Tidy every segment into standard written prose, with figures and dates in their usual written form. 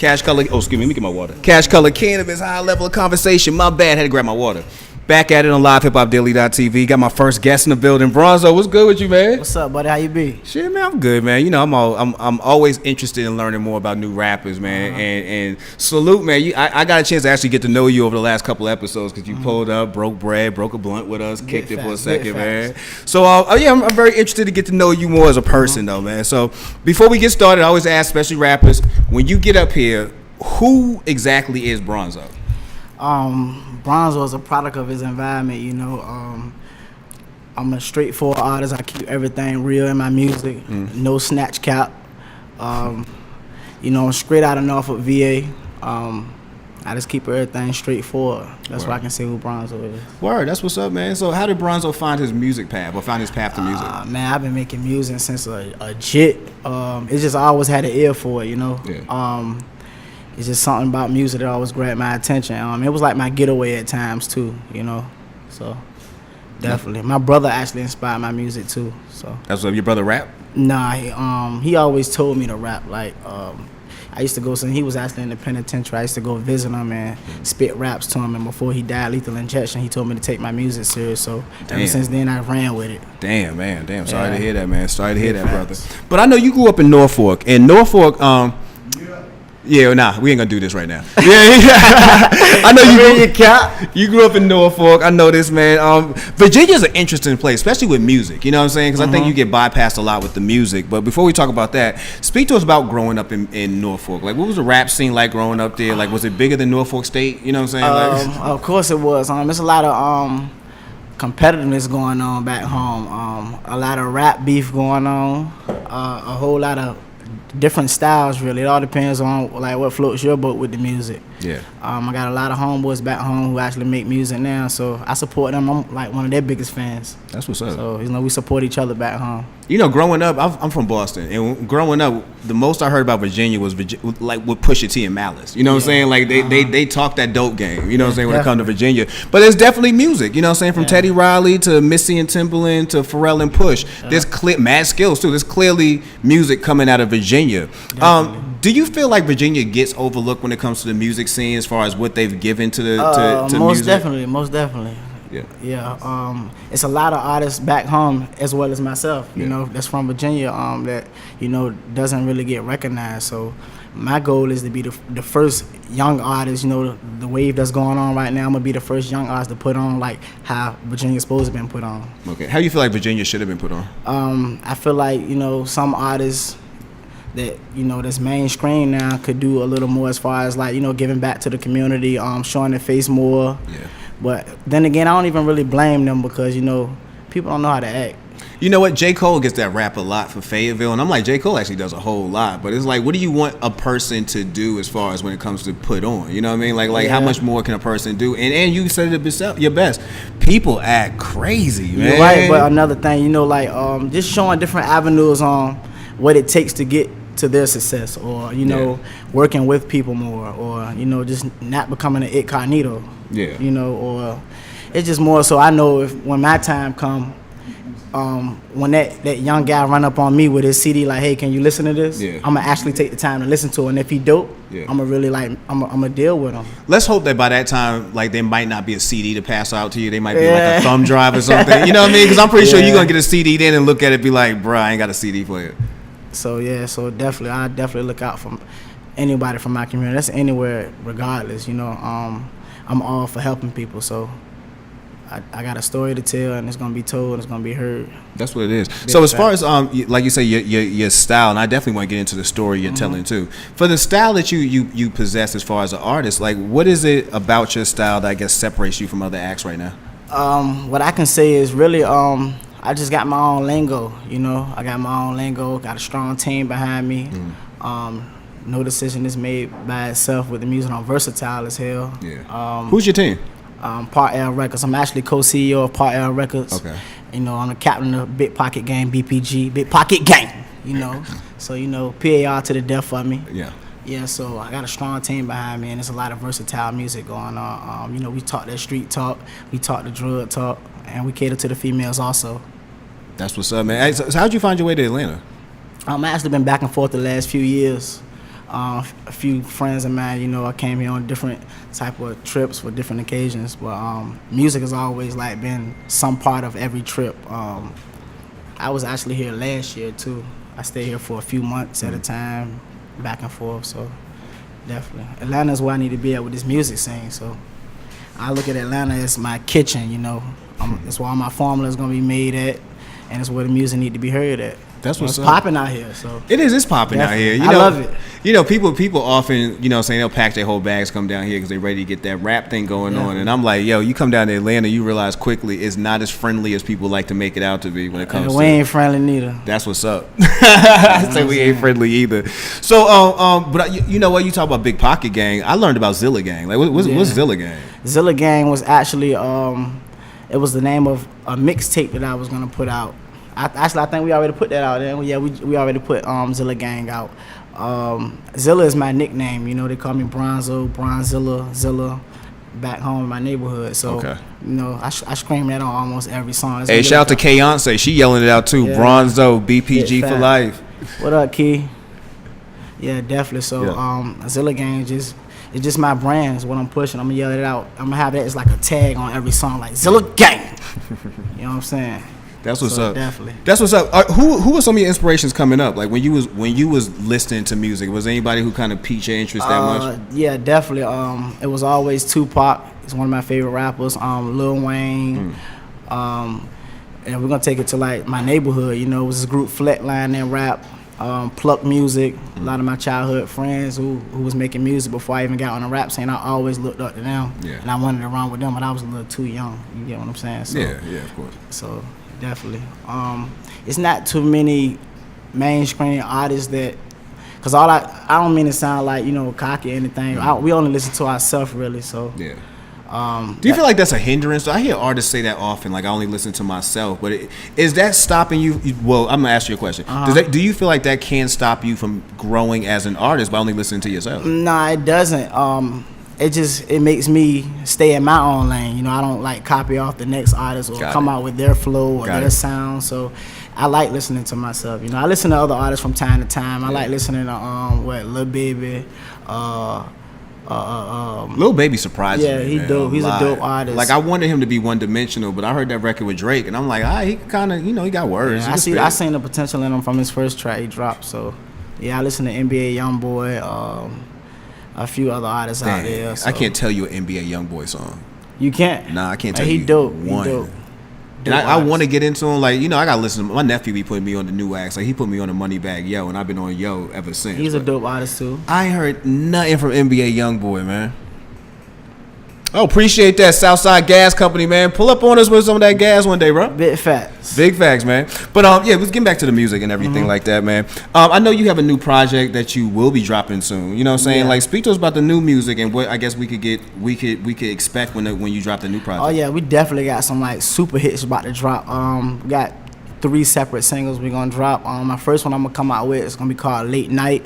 Excuse me, let me get my water. CashColorCannabis, high level of conversation. My bad, had to grab my water. Back at it on LiveHipHopDaily.tv. Got my first guest in the building. Bronzo, what's good with you, man? What's up, buddy? How you be? Shit, man, I'm good, man. You know, I'm always interested in learning more about new rappers, man. And salute, man. I got a chance to actually get to know you over the last couple episodes because you pulled up, broke bread, broke a blunt with us, kicked it for a second, man. So, I'm very interested to get to know you more as a person, though, man. So, before we get started, I always ask, especially rappers, when you get up here, who exactly is Bronzo? Bronzo is a product of his environment, you know. I'm a straightforward artist. I keep everything real in my music. No snatch cap. You know, I'm straight out of Norfolk, VA. I just keep everything straightforward. That's why I can say who Bronzo is. Word, that's what's up, man. So how did Bronzo find his music path or find his path to music? Man, I've been making music since a jit. It's just I always had an ear for it, you know. Yeah. It's just something about music that always grabbed my attention. It was like my getaway at times too, you know. So definitely, my brother actually inspired my music too. So that's what your brother rap? Nah, he always told me to rap. Like I used to go. He was actually in the penitentiary. I used to go visit him and spit raps to him. And before he died, lethal injection, he told me to take my music serious. So ever since then, I ran with it. Damn, man. Damn. Sorry to hear that, man. Sorry to hear that, brother. But I know you grew up in Norfolk. And Norfolk, yeah, nah, we ain't gonna do this right now. I know you grew up in Norfolk. I know this, man. Virginia's an interesting place, especially with music. You know what I'm saying? Because I think you get bypassed a lot with the music. But before we talk about that, speak to us about growing up in Norfolk. Like, what was the rap scene like growing up there? Like, was it bigger than Norfolk State? You know what I'm saying? Of course it was. There's a lot of competitiveness going on back home. A lot of rap beef going on. A whole lot of different styles, really. It all depends on like what floats your boat with the music. Yeah. I got a lot of homeboys back home who actually make music now, so I support them. I'm like one of their biggest fans. That's what's up. So, you know, we support each other back home. You know, growing up, I'm from Boston, and growing up, the most I heard about Virginia was like with Pusha T and Malice. You know what I'm saying? Like they talk that dope game. You know what I'm saying, when it comes to Virginia. But there's definitely music. You know what I'm saying? From Teddy Riley to Missy and Timbaland to Pharrell and Push. There's mad skills too. There's clearly music coming out of Virginia. Do you feel like Virginia gets overlooked when it comes to the music scene as far as what they've given to the to most music? Most definitely. Yeah. It's a lot of artists back home as well as myself, you know, that's from Virginia, that, you know, doesn't really get recognized. So my goal is to be the first young artist, you know, the wave that's going on right now. I'm gonna be the first young artist to put on like how Virginia's supposed to have been put on. Okay. How do you feel like Virginia should have been put on? I feel like, you know, some artists that, you know, that's mainstream now could do a little more as far as like, you know, giving back to the community, showing their face more. Yeah. But then again, I don't even really blame them because, you know, people don't know how to act. You know what? J. Cole gets that rap a lot for Fayetteville, and I'm like, J. Cole actually does a whole lot. But it's like, what do you want a person to do as far as when it comes to put on? You know what I mean? Like how much more can a person do? And you said it yourself, your best. People act crazy, man. You're right, but another thing, you know, like just showing different avenues on what it takes to get to their success, or, you know, working with people more, or, you know, just not becoming an incognito. Yeah. You know, or it's just more so I know when my time come, when that young guy run up on me with his CD like, hey, can you listen to this? Yeah. I'm gonna actually take the time to listen to it, and if he dope, I'm gonna really like, I'm gonna deal with him. Let's hope that by that time, like, there might not be a CD to pass out to you. They might be like a thumb drive or something. You know what I mean? Because I'm pretty sure you're gonna get a CD then and look at it and be like, bruh, I ain't got a CD for you. So so definitely, I definitely look out for anybody from my community. That's anywhere, regardless. You know, I'm all for helping people. So I got a story to tell, and it's gonna be told, and it's gonna be heard. That's what it is. So as far as like you say, your style, and I definitely want to get into the story you're telling too. For the style that you possess as far as an artist, like, what is it about your style that I guess separates you from other acts right now? What I can say is really I just got my own lingo, you know. I got my own lingo, got a strong team behind me. No decision is made by itself with the music. I'm versatile as hell. Yeah. Who's your team? Part L Records. I'm actually co-CEO of Part L Records. Okay. You know, I'm the captain of Big Pocket Gang, BPG, Big Pocket Gang, you know. So, you know, PAR to the death for me. Yeah. Yeah, so I got a strong team behind me, and there's a lot of versatile music going on. You know, we talk that street talk, we talk the drug talk, and we cater to the females also. That's what's up, man. Hey, so how'd you find your way to Atlanta? I actually been back and forth the last few years. A few friends of mine, you know, I came here on different type of trips for different occasions. But music has always like been some part of every trip. I was actually here last year too. I stayed here for a few months at a time, back and forth. So definitely, Atlanta's where I need to be at with this music scene. So I look at Atlanta as my kitchen. You know, it's where all my formula is gonna be made at, and it's where the music need to be heard at. That's what's popping out here. So it's popping out here. I love it. You know, people often, you know, saying they'll pack their whole bags, come down here because they're ready to get that rap thing going on. And I'm like, yo, you come down to Atlanta, you realize quickly it's not as friendly as people like to make it out to be when it comes to. We ain't friendly neither. That's what's up. I say we ain't friendly either. So, but you know what? You talk about Big Pocket Gang. I learned about ZillaGang. Like, what's ZillaGang? ZillaGang was actually, it was the name of a mixtape that I was gonna put out. I think we already put that out there. Yeah, we already put ZillaGang out. Zilla is my nickname. You know, they call me Bronzo, Bronzilla, Zilla, back home in my neighborhood. So, you know, I scream that on almost every song. Hey, shout out to Kayonce. She yelling it out too. Yeah. Bronzo, BPG for life. What up, Key? Yeah, definitely. So, ZillaGang it's just my brand. It's what I'm pushing. I'm gonna yell it out. I'm gonna have that as like a tag on every song, like ZillaGang. You know what I'm saying? That's what's up. Definitely. That's what's up. Who were some of your inspirations coming up? Like when you was listening to music, was there anybody who kind of piqued your interest that much? Yeah, definitely. It was always Tupac. He's one of my favorite rappers. Lil Wayne. And we're gonna take it to like my neighborhood. You know, it was this group Flatline that rap. Pluck Music. A lot of my childhood friends who was making music before I even got on the rap scene, I always looked up to them. Yeah. And I wanted to run with them, but I was a little too young. You get what I'm saying? So, yeah, of course. So definitely. It's not too many mainstream artists that, cause I don't mean to sound like, you know, cocky or anything. We only listen to ourselves really. So yeah. Do you feel like that's a hindrance? I hear artists say that often, like I only listen to myself. But is that stopping you? Well, I'm gonna ask you a question. Do you feel like that can stop you from growing as an artist by only listening to yourself? Nah, it doesn't. It makes me stay in my own lane. You know, I don't like copy off the next artist or come out with their flow or their sound. So I like listening to myself. You know, I listen to other artists from time to time. I like listening to Lil Baby. Lil Baby surprised me. Yeah, he's dope. He's a dope artist. Like I wanted him to be one dimensional, but I heard that record with Drake, and I'm like, he kind of, you know, he got words. Yeah, I seen the potential in him from his first track he dropped. So yeah, I listen to NBA YoungBoy. A few other artists out there. So. I can't tell you an NBA YoungBoy song. You can't? Nah, I can't tell you. He dope. One. He dope. And I want to get into him. Like, you know, I got to listen to my nephew be putting me on the new acts. Like, he put me on the Moneybag Yo, and I've been on Yo ever since. He's a dope artist, too. I ain't heard nothing from NBA YoungBoy, man. Oh, appreciate that Southside Gas Company, man. Pull up on us with some of that gas one day, bro. Big facts. Big facts, man. But yeah, let's get back to the music and everything like that, man. I know you have a new project that you will be dropping soon. You know what I'm saying? Yeah. Like, speak to us about the new music and what I guess we could expect when you drop the new project. Oh yeah, we definitely got some like super hits about to drop. We got 3 separate singles we're gonna drop. My first one I'm gonna come out with is gonna be called Late Night.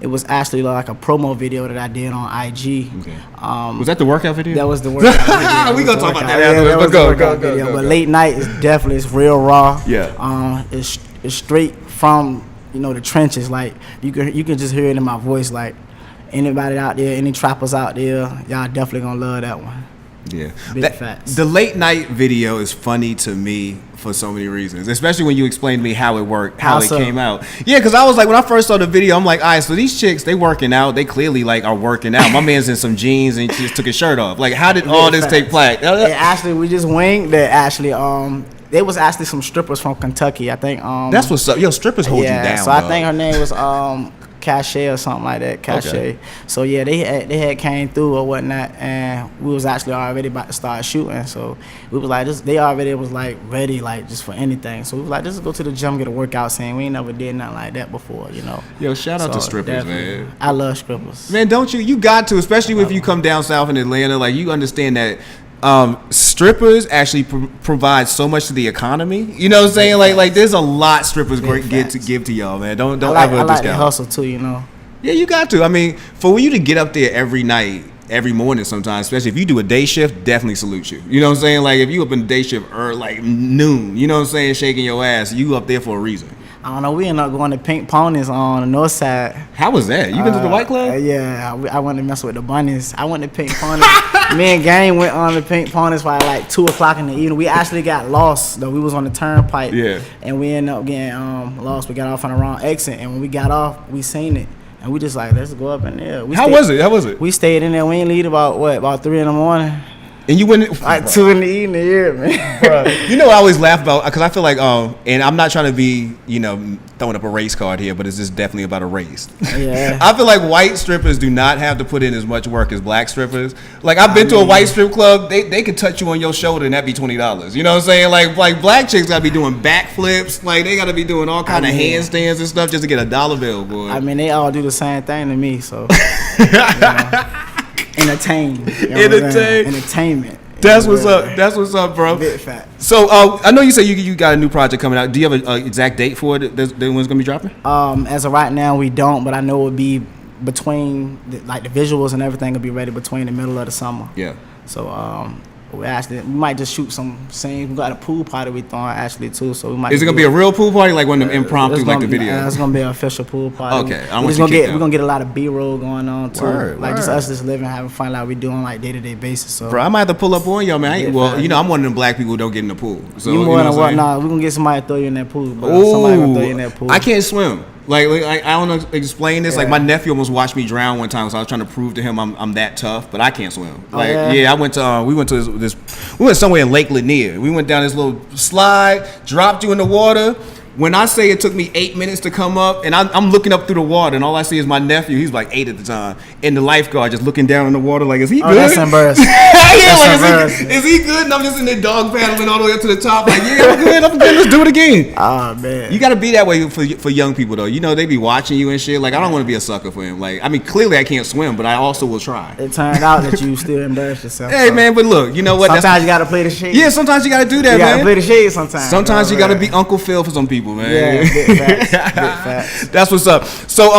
It was actually like a promo video that I did on IG. Okay. Was that the workout video? That was the workout video. We gonna talk about that after. Go. But Late Night is definitely, it's real raw. Yeah. It's straight from, you know, the trenches. Like you can just hear it in my voice. Like anybody out there, any trappers out there, y'all definitely gonna love that one. Yeah. Big facts. The Late Night video is funny to me for so many reasons, especially when you explained to me how it worked, how it came out. Yeah, because I was like, when I first saw the video, I'm like, all right, so these chicks, they working out. They clearly like are working out. My man's in some jeans and just took his shirt off. Like, how did all this take place? Actually, we just winged that. Actually, there was actually some strippers from Kentucky. I think. That's what's up. Yo, strippers hold you down. So I think her name was Cache or something like that. Cache. Okay. So yeah, they had came through or whatnot, and we was actually already about to start shooting. So we was like, they already was like ready, like just for anything. So we was like, just go to the gym, get a workout scene. We ain't never did nothing like that before, you know. Yo, shout out to strippers, man. I love strippers. Man, don't you? You got to, especially if you come down south in Atlanta. Like, you understand that strippers actually provide so much to the economy. You know what I'm saying? Like there's a lot strippers get to give to y'all, man. Don't ever discount. I like the hustle too, you know. Yeah, you got to. I mean, for you to get up there every night, every morning sometimes, especially if you do a day shift, definitely salute you. You know what I'm saying? Like if you up in the day shift like noon, you know what I'm saying, shaking your ass, you up there for a reason. I don't know. We ended up going to Pink Ponies on the north side. How was that? You been to the White Club? Yeah, I went to mess with the bunnies. I went to Pink Ponies. Me and Gang went on the Pink Ponies by like 2 o'clock in the evening. We actually got lost though. We was on the turnpike. Yeah. And we ended up getting lost. We got off on the wrong exit, and when we got off, we seen it, and we just like, let's go up in there. How was it? We stayed in there. We ain't leave about 3 in the morning. And you went like 2 in the evening, yeah, man. Bro, you know, I always laugh about, because I feel like, and I'm not trying to be, you know, throwing up a race card here, but it's just definitely about a race. Yeah. I feel like white strippers do not have to put in as much work as black strippers. Like, I've been to a white strip club, they could touch you on your shoulder and that'd be $20. You know what I'm saying? Like black chicks gotta be doing backflips, like they gotta be doing all kind of handstands and stuff just to get a $1 bill, boy. I mean, they all do the same thing to me, so you know. Entertainment. That's what's up. That's what's up, bro. Big fat. So I know you said you got a new project coming out. Do you have an exact date for it? That one's gonna be dropping? As of right now, we don't, but I know it'll be between the visuals and everything will be ready between the middle of the summer. Yeah. So we might just shoot some scenes. We got a pool party we throwing actually too. So we might. Is it gonna be a real pool party like one of them impromptu like the video? It's gonna be an official pool party. Okay. We're gonna get a lot of B-roll going on too. Word. Just us just living, having fun like we do on like day-to-day basis. So bro, I might have to pull up on y'all, man. You know, I'm one of them black people who don't get in the pool. So you more than what? Nah, we're gonna get somebody to throw you in that pool. Somebody gonna throw you in that pool. I can't swim. Like I don't know explain this. Yeah. Like my nephew almost watched me drown one time, so I was trying to prove to him I'm that tough, but I can't swim. Like I went to we went somewhere in Lake Lanier. We went down this little slide, dropped you in the water. When I say it took me 8 minutes to come up, and I'm looking up through the water, and all I see is my nephew. He's like 8 at the time, and the lifeguard just looking down in the water, like, is he good? That's embarrassing. Is he good? And I'm just in there dog paddling all the way up to the top, like, yeah, I'm good. Let's do it again. Oh man, you got to be that way for young people though. You know, they be watching you and shit. Like, I don't want to be a sucker for him. Like, I mean, clearly I can't swim, but I also will try. It turned out that you still embarrassed yourself. Hey man, but look, you know what? Sometimes you got to play the shade. Yeah, sometimes you got to do that, man. You got to play the shade sometimes. Sometimes you got to be Uncle Phil for some people, man. Yeah. Big facts. That's what's up. So,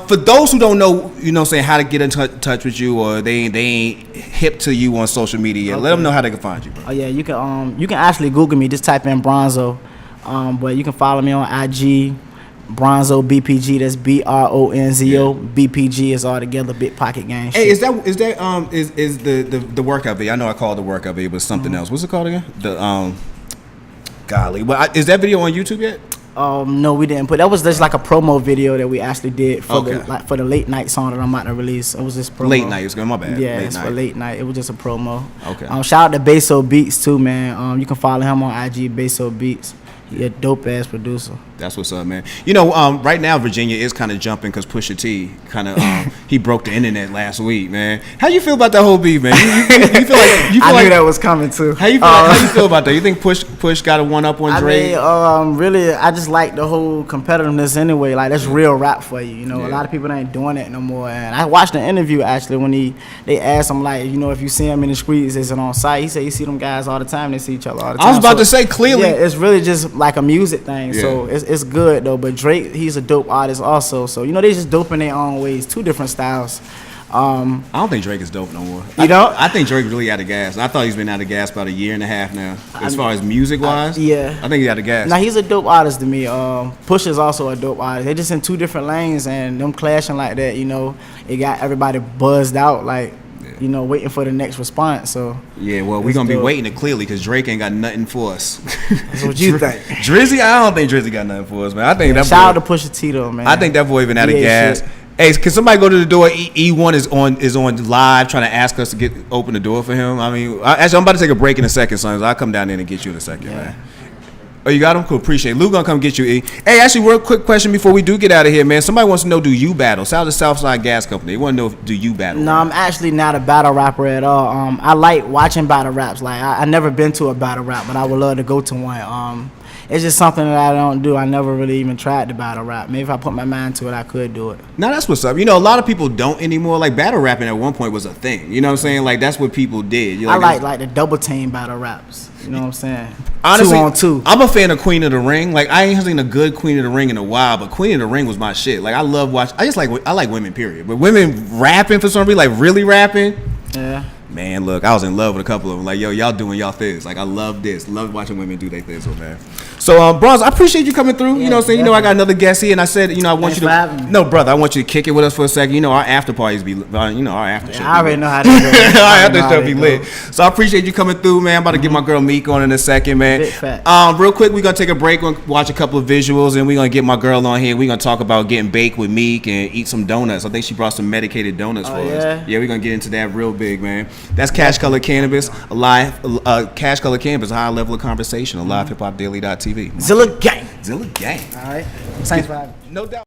for those who don't know, you know, saying how to get in touch with you, or they ain't hip to you on social media, let them know how they can find you, bro. Oh yeah, you can actually Google me. Just type in Bronzo, but you can follow me on IG, Bronzo BPG. That's BRONZO. BPG is all together. Big Pocket Gang. Hey, is the workout video? I know I called the workout video, but something else. What's it called again? Golly, but is that video on YouTube yet? No, we didn't put. That was just like a promo video that we actually did for the late night song that I'm about to release. It was just promo. Late night, it's good. My bad. Yeah, it's for late night. It was just a promo. Okay. Shout out to Beso Beats too, man. You can follow him on IG, Beso Beats. He a dope ass producer. That's what's up, man. You know, right now Virginia is kind of jumping because Pusha T kind of he broke the internet last week, man. How you feel about that whole beef, man? You feel like I knew that was coming too. How you feel about that? You think Push got a one up on Drake? I mean, really, I just like the whole competitiveness anyway. Like that's real rap for you. You know, a lot of people ain't doing it no more. And I watched the interview actually when they asked him like, you know, if you see him in the streets, is it on site? He said you see them guys all the time. They see each other all the time. I was about to say clearly. Yeah, it's really just like a music thing. Yeah. So it's good though. But Drake, he's a dope artist also. So you know they just dope in their own ways. Two different styles. I don't think Drake is dope no more. I think Drake really out of gas. I thought he's been out of gas about a year and a half now. As far as music wise, yeah, I think he's out of gas. Now he's a dope artist to me. Push is also a dope artist. They're just in two different lanes, and them clashing like that, you know, it got everybody buzzed out like. You know, waiting for the next response. So yeah, well, we're gonna be waiting clearly because Drake ain't got nothing for us. That's what you think. Drizzy, I don't think Drizzy got nothing for us, man. I think that shout out to Pusha T though, man. I think that boy even out of gas. Shit. Hey, can somebody go to the door? E1 is on live trying to ask us to open the door for him. I mean, actually, I'm about to take a break in a second, son. So I'll come down there and get you in a second, man. Oh, you got him? Cool. Appreciate it. Lou gonna come get you, E. Hey, actually, real quick question before we do get out of here, man. Somebody wants to know, do you battle? South to Southside Gas Company. They want to know, do you battle? No, I'm actually not a battle rapper at all. I like watching battle raps. Like, I never been to a battle rap, but I would love to go to one. It's just something that I don't do. I never really even tried to battle rap. Maybe if I put my mind to it, I could do it. Now, that's what's up. You know, a lot of people don't anymore. Like, battle rapping at one point was a thing. You know what I'm saying? Like, that's what people did. I like the double team battle raps. You know what I'm saying? Honestly, 2-on-2. I'm a fan of Queen of the Ring. Like, I ain't seen a good Queen of the Ring in a while, but Queen of the Ring was my shit. Like, I love watching. I like women, period. But women rapping for some reason, like really rapping. Yeah. Man, look, I was in love with a couple of them. Like, yo, y'all doing y'all things. Like, I love this. Love watching women do their things, man. So, Bronzo, I appreciate you coming through. You know what I'm saying? You know, I got another guest here, and I said, you know, I want you to. No, brother, I want you to kick it with us for a second. You know, our after parties be, you know, our after show. I already know how to do it. Our after show be lit. So I appreciate you coming through, man. I'm about to get my girl Meek on in a second, man. Big fat. Real quick, we're gonna take a break, watch a couple of visuals, and we're gonna get my girl on here. We're gonna talk about getting baked with Meek and eat some donuts. I think she brought some medicated donuts for us. Yeah, we're gonna get into that real big, man. That's Cash Color Cannabis, a live Cash Color Cannabis, a high level of conversation, a live hiphopdaily.tv. ZillaGang. ZillaGang. All right. Thanks for having me. No doubt.